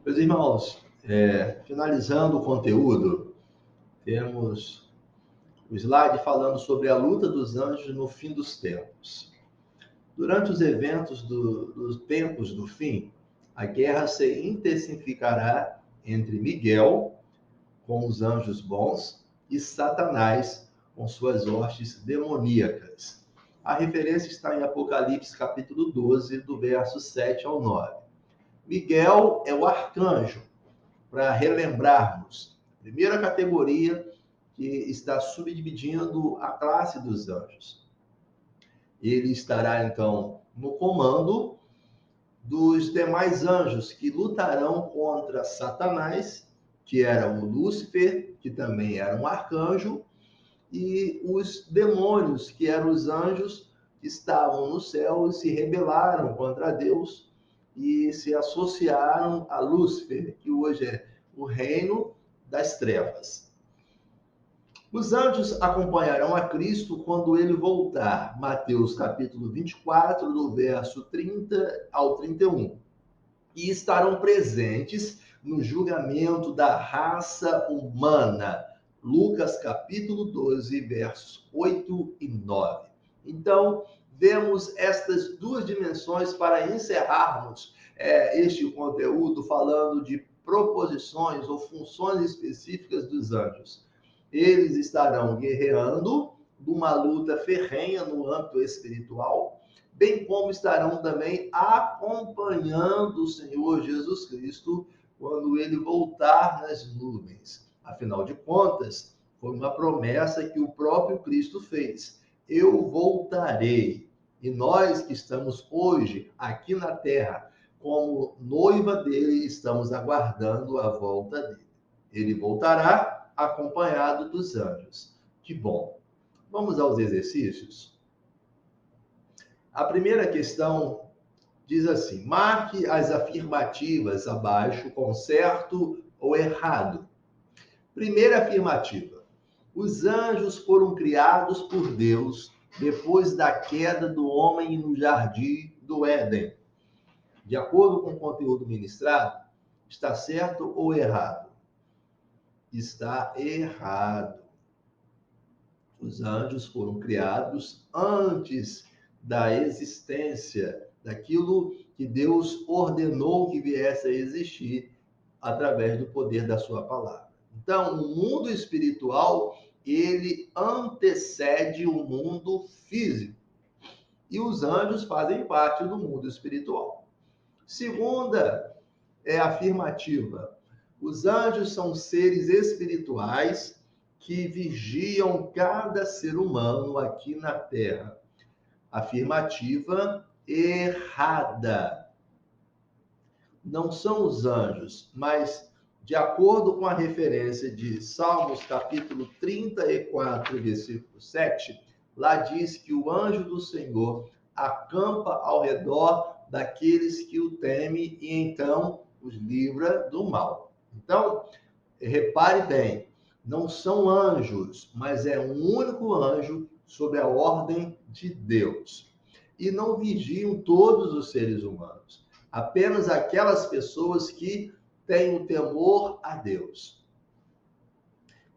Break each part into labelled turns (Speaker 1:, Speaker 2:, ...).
Speaker 1: Meus irmãos, finalizando o conteúdo, temos o slide falando sobre a luta dos anjos no fim dos tempos. Durante os eventos dos tempos do fim, a guerra se intensificará entre Miguel, com os anjos bons, e Satanás, com suas hostes demoníacas. A referência está em Apocalipse capítulo 12, do verso 7 ao 9. Miguel é o arcanjo, para relembrarmos. Primeira categoria que está subdividindo a classe dos anjos. Ele estará, então, no comando dos demais anjos que lutarão contra Satanás, que era o Lúcifer, que também era um arcanjo, e os demônios, que eram os anjos que estavam no céu e se rebelaram contra Deus e se associaram a Lúcifer, que hoje é o reino das trevas. Os anjos acompanharão a Cristo quando ele voltar. Mateus capítulo 24, do verso 30 ao 31. E estarão presentes no julgamento da raça humana. Lucas capítulo 12, versos 8 e 9. Então, vemos estas duas dimensões para encerrarmos este conteúdo falando de proposições ou funções específicas dos anjos. Eles estarão guerreando numa luta ferrenha no âmbito espiritual, bem como estarão também acompanhando o Senhor Jesus Cristo quando ele voltar nas nuvens. Afinal de contas, foi uma promessa que o próprio Cristo fez. Eu voltarei. E nós que estamos hoje aqui na terra, como noiva dele, estamos aguardando a volta dele. Ele voltará acompanhado dos anjos. Que bom. Vamos aos exercícios? A primeira questão diz assim: marque as afirmativas abaixo com certo ou errado. Primeira afirmativa: os anjos foram criados por Deus depois da queda do homem no jardim do Éden. De acordo com o conteúdo ministrado, está certo ou errado? Está errado. Os anjos foram criados antes da existência daquilo que Deus ordenou que viesse a existir através do poder da sua palavra. Então, o mundo espiritual, ele antecede o mundo físico. E os anjos fazem parte do mundo espiritual. Segunda afirmativa: os anjos são seres espirituais que vigiam cada ser humano aqui na Terra. Afirmativa errada. Não são os anjos, mas de acordo com a referência de Salmos capítulo 34, versículo 7, lá diz que o anjo do Senhor acampa ao redor daqueles que o temem e então os livra do mal. Então, repare bem, não são anjos, mas é um único anjo sob a ordem de Deus. E não vigiam todos os seres humanos, apenas aquelas pessoas que têm o temor a Deus.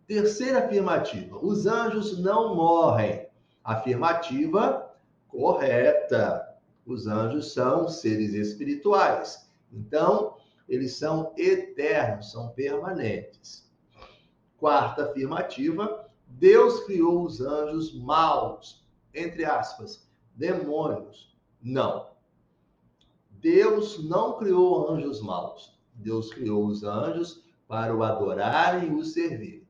Speaker 1: Terceira afirmativa: os anjos não morrem. Afirmativa correta. Os anjos são seres espirituais. Então, eles são eternos, são permanentes. Quarta afirmativa: Deus criou os anjos maus, entre aspas, demônios. Não. Deus não criou anjos maus. Deus criou os anjos para o adorarem e o servirem.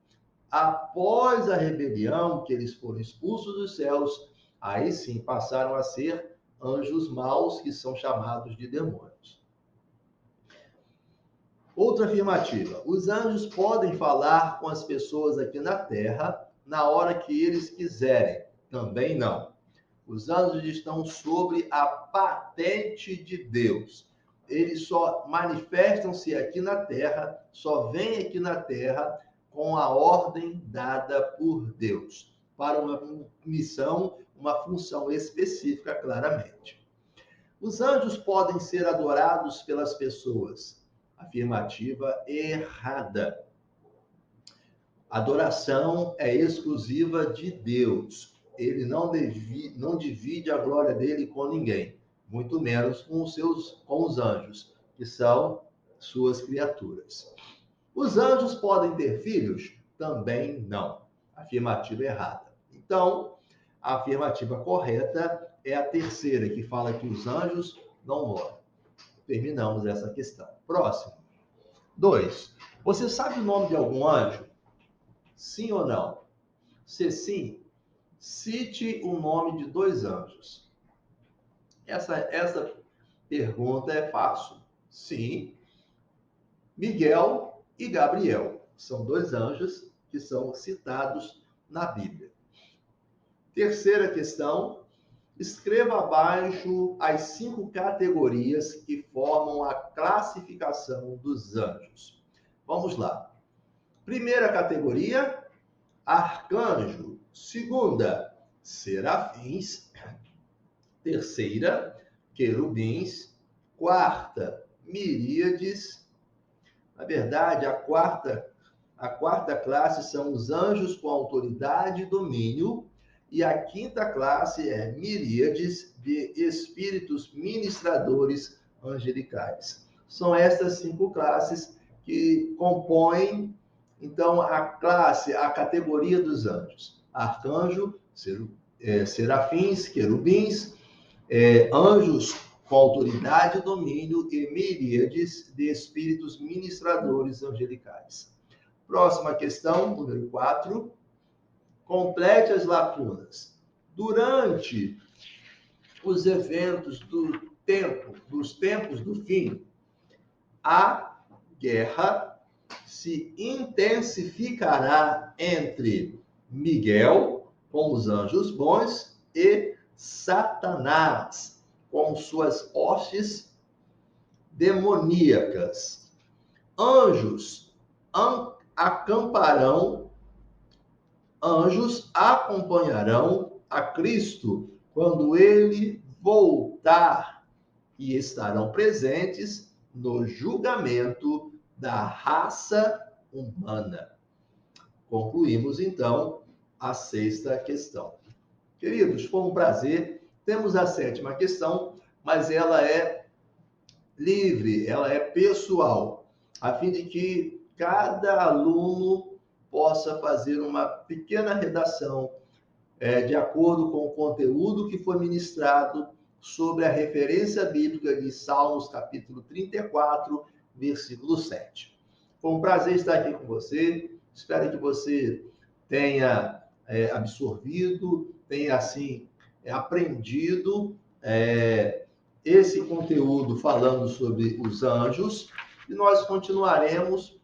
Speaker 1: Após a rebelião, que eles foram expulsos dos céus, aí sim passaram a ser anjos maus, que são chamados de demônios. Outra afirmativa: os anjos podem falar com as pessoas aqui na Terra na hora que eles quiserem. Também não. Os anjos estão sobre a patente de Deus. Eles só manifestam-se aqui na Terra, só vêm aqui na Terra com a ordem dada por Deus, para uma missão, uma função específica, claramente. Os anjos podem ser adorados pelas pessoas. Afirmativa errada. Adoração é exclusiva de Deus. Ele não divide a glória dele com ninguém, muito menos com os anjos, que são suas criaturas. Os anjos podem ter filhos? Também não. Afirmativa errada. Então, a afirmativa correta é a terceira, que fala que os anjos não morrem. Terminamos essa questão. Próximo. 2. Você sabe o nome de algum anjo? Sim ou não? Se sim, cite o nome de 2 anjos. Essa pergunta é fácil. Sim, Miguel e Gabriel. São 2 anjos que são citados na Bíblia. Terceira questão. Escreva abaixo as 5 categorias que formam a classificação dos anjos. Vamos lá. Primeira categoria, arcanjo. Segunda, serafins. Terceira, querubins. Quarta, miríades. Na verdade, a quarta classe são os anjos com autoridade e domínio. E a quinta classe é miríades de espíritos ministradores angelicais. São estas 5 classes que compõem, então, a categoria dos anjos. Arcanjo, serafins, querubins, anjos com autoridade e domínio e miríades de espíritos ministradores angelicais. Próxima questão, número 4. Complete as lacunas. Durante os eventos dos tempos do fim, a guerra se intensificará entre Miguel, com os anjos bons, e Satanás, com suas hostes demoníacas. Anjos acompanharão a Cristo quando ele voltar e estarão presentes no julgamento da raça humana. Concluímos, então, a 6ª questão. Queridos, foi um prazer. Temos a 7ª questão, mas ela é livre, ela é pessoal, a fim de que cada aluno possa fazer uma pequena redação de acordo com o conteúdo que foi ministrado sobre a referência bíblica de Salmos, capítulo 34, versículo 7. Foi um prazer estar aqui com você. Espero que você tenha absorvido, tenha, assim, aprendido esse conteúdo falando sobre os anjos. E nós continuaremos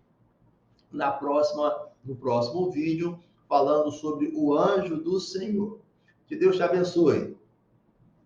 Speaker 1: no próximo vídeo falando sobre o anjo do Senhor. Que Deus te abençoe.